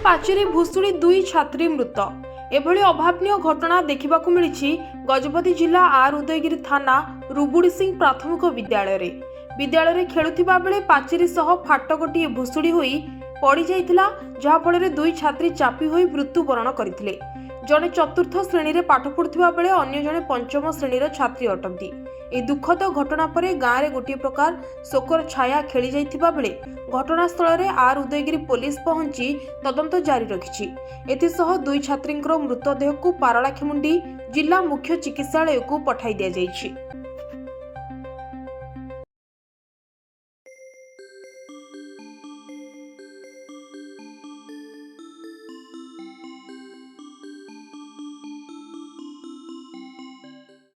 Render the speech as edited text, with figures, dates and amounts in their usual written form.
पाचेरी भुशुड़ी दुई छात्री मृत। एभली अभावनीय घटना देखा मिली गजपति जिला आर उदयगिरी थाना रुबुड़ीसिंह प्राथमिक विद्यालय खेलुवा बेले पाचेरी सह फाट गोटे भुशुड़ी होई पड़ी जाइथिला, जहा फल दुई छात्री चापी होई मृत्युवरण करथिले। जड़े चतुर्थ श्रेणी में पाठ पढ़ुवा बेले अन्य जड़े पंचम श्रेणीर छात्री अटंती। ए दुखद घटना पर गाँव में गोटे प्रकार शोकर छाया खेली जाइथिबा बेले घटनास्थल में आर उदयगिरी पुलिस पहुंची तदंत जारी रखिछि। एथिसह दुई छात्रींकर मृतदेह को पारलाखेमुंडी जिला मुख्य चिकित्सालय को पठाई दिया जाइछि।